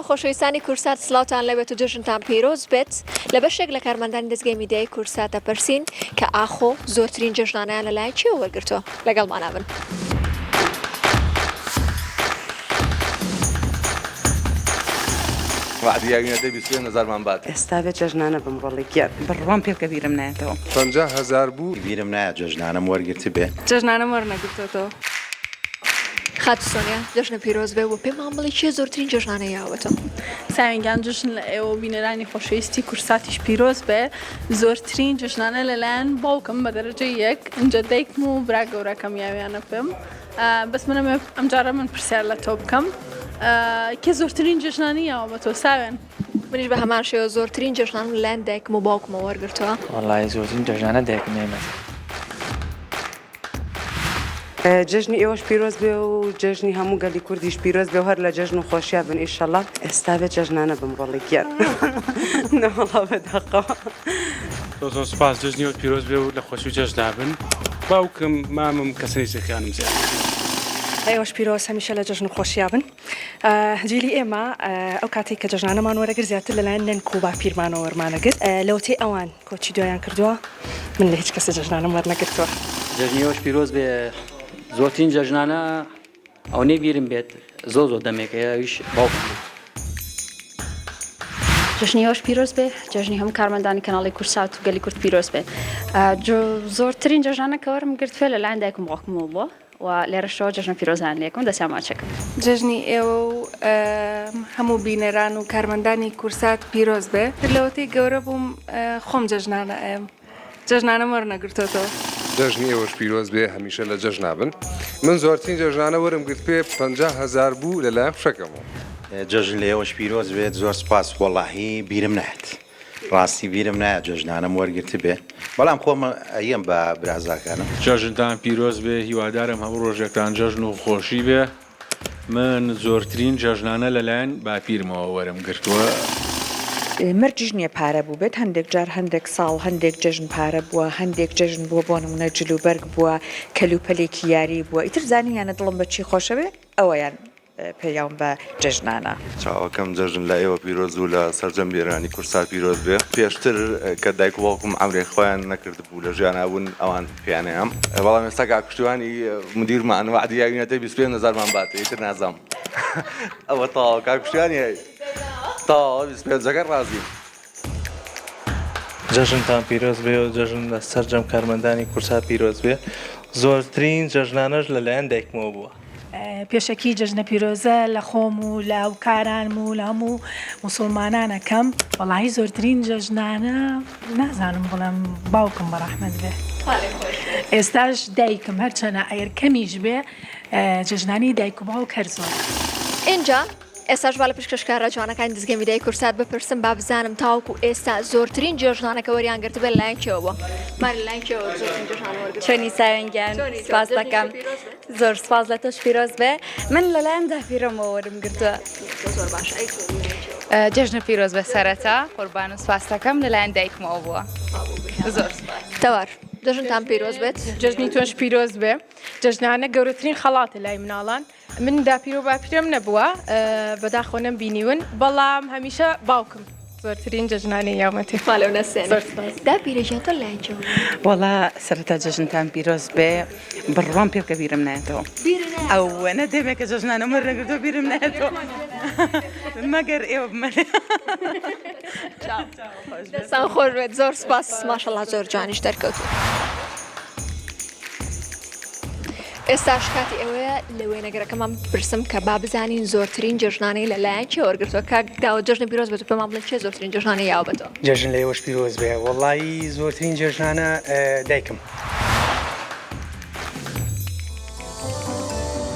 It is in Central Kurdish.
خۆشەویستانی کورسات سڵاوتان لەوێت و جژنتان پیرۆز بێت لە بەشێک لە کارمەندانی دەستگای میدیای کورساتە پرسین کە ئاخۆ زۆرترین جژنانەیان لەلایەن چیەوە وەرگرتووە لەگەڵمانە بن. وعدیاوینەتەی 20000 بات. ئێستا بێت جژنانە بمڕۆڵی گیان بڕوان پێکە بیرم نایەتەوە 50000 بوو بیرم نایە جژنانەم وەرگرتی بێ جژنانە وەرنەگرتەوە. خات سۆنیا جژنە پیرۆز بێ و پێمان بڵێ چێ زۆرترین جژنانە یاوەتەوە. ساوینگان جژن لە ئێوە بینەرانی خۆشەویستی کورساتیش پیرۆز بێ زۆرترین جژنانە لەلایەن باوکم بە دەرەجە یەک اینجا دایکم و برا گەورەکەم یاویانە پێم بەس منەمێ ئەمجارە من پرسیار لە تۆ بکەم کێ زۆرترین جژنانی یاوە بە تۆ ساوێن. منیش بە هەمان شێوە زۆرترین جژنان لەلایەن دایکم و باوکمەوە وەرگرتووە. وەڵای زۆرترین جژنانە دایکم هێمەت. جژنی ئێوەش پیرۆز بێ و جژنی هەموو گەلی کوردیش پیرۆز بێ و هەر لە جژن و خۆشییا بن ئیشەڵا ئێستا بێت جژنانە بمڕۆڵی گیان نەوەڵا بەدەقەوە. زۆر سپاس جژنیەوە پیرۆز بێ و لە خۆشی و جەژدا بن باوکم مامم کەسەی سێکیانم زیاد. ئێوەش پیرۆز هەمیشە لە جژن و خۆشییا بن. جیلی ئێمە ئەو کاتێک کە جژنانەمان وەرەگرت زیاتر لەلایەن نەنک و باپیرمانەوە وەرمانەگرت لەوتەی ئەوان کۆچی دوایان کردووە من لە هیچ کەسە جژنانم وەرنەگرتووە. جژنیەوەش پیرۆز بێ زۆرترین جژنانە ئەو نێبیرم بێت زۆر دەمێکەیەویش باوکم بوو. جژنیەوەش پیرۆز بێ جژنی هەموو کارمەندانی کەناڵی کورسات و گەلی کورد پیرۆز بێ زۆرترین جژنانە کە وەرم گرتوێ لەلایەن دایکم باوکمەوە بووە و لێرەشەوە جژنە پیرۆزان لێکم دەسیا ماچەکەم. جژنی ئێوە و هەموو بینەران و کارمەندانی کورسات پیرۆز بێ لەوەتەی گەورە بووم خۆم جژنانە ئەم جژنانە وەرنەگرتەوە. جژنی ئێوەش پیرۆز بێ هەمیشە لە جژنا بن من زۆرترین جژنانە وەرم گرت پێ 50000 بوو لەلایەن خوشەکەمەوە. جژن لە ئێوەش پیرۆز بێت زۆر سپاس وەڵاهی بیرم نایەت ڕاستی بیرم نایە جژنانەم وەرگرتی بێ بەڵام خۆم ئەیم بە برازاکانم. جژنتان پیرۆز بێ هیوادارم هەموو ڕۆژێکتان جژن و خۆشی بێ من زۆرترین جژنانە لەلایەن باپیرمەوە وەرم گرتووە. مرد جژنیە پارە بوو بێت هەندێک جار هەندێک ساڵ هەندێک جژن پارە بووە هەندێک جژن بووە بۆ نمونە جلوبەرگ بووە کەلوپەلێکی یاری بووە ئیتر زانیانە دڵم بەچی خۆشەوێ ئەوەیان پێیان بە جژنانە. چاوەکەم جژن لە ئێوە پیرۆز و لە سەرجەم بێرانی کورسات پیرۆز بێ پێشتر کە دایک و باوکم ئەمرێ خۆیان نەکرد بوو لە ژیانابوون ئەوان پیانەیەم بەڵام ئێستا کاکوشتیوانی مدیرمان وعدیاوینەتەی 25000 بات ئیتر نازام ئەوە تا کاکوشتیوانی تا 25 ڕازی. جژنتان پیرۆز بێ و جژن لە سەرجەم کارمەندانی کورسات پیرۆز بێ زۆرترین جژنانەش لەلایەن دایکمەوە بووە. پێشەکی جژنە پیرۆزە لە خۆم و لە هاوکارانم و لە هەموو موسڵمانانەکەم وەڵاهی زۆرترین جژنانە نازانم بڵێم باوکم بەڕەحمەت بێ ئێستاش دایکم هەرچەنە ئەگەر کەمیش بێ جژنانی دایک و باوک هەر زۆر. اینجا ئێستاش با لە پشکەشکارە جوانەکانی دەستگای میدیای کورسات بپرسم با بزانم تاوەکو ئێستا زۆرترین جژنانەکە وەریان گرت بێ لەلایەن کێوە بووە ماری لەلایەن کێوە زۆرترین جژنانە وەرگرت. چۆنی ساوینگیان سپاس دەکەم زۆر سپاس لە تۆش پیرۆز بێ من لەلایەن داپیرەمەوە وەرم گرتووە. زۆر باشە جژنە پیرۆز بە سەرەتا قوربان و سپاس دەکەم لەلایەن دایکمەوە بووە زۆر تەوار جژنتان پیرۆز بێت. جژنی تۆش پیرۆز بێ جژنانە گەورەترین خەڵاتە لای مناڵان من داپیر و باپیرم نەبووە بەداخۆ نەمبینیون بەڵام هەمیشە باوکم زۆرترین جژنانەی یاومەتی فالەو نەسێن داپیرەژێتە لایەن کێوە. وەڵا سەرەتا جژنتان پیرۆز بێ بڕوان پێکە بیرم نایەتەوە ئەو وەنە دەمێکە جژنانە وەرنەگرتووە بیرم نایەتەوە مەگەر ئێوە بمەنێ. دەستان خۆش بێت زۆر سپاس ماشەڵڵا زۆر جوانیش دەرکەوتووە. ئێستاش کاتی ئێوەیە لە وێنەگەرەکەمان پرسم کە با بزانین زۆرترین جژنانەی لەلایەن کێ وەرگرتووە کاک داوە جژنە پیرۆز بێت و پێمان بڵێن چێ زۆرترین جژنانەی یاوە بێتەوە. جژن لە ئێوەش پیرۆز بێ وەڵای زۆرترین جژنانە دایکم.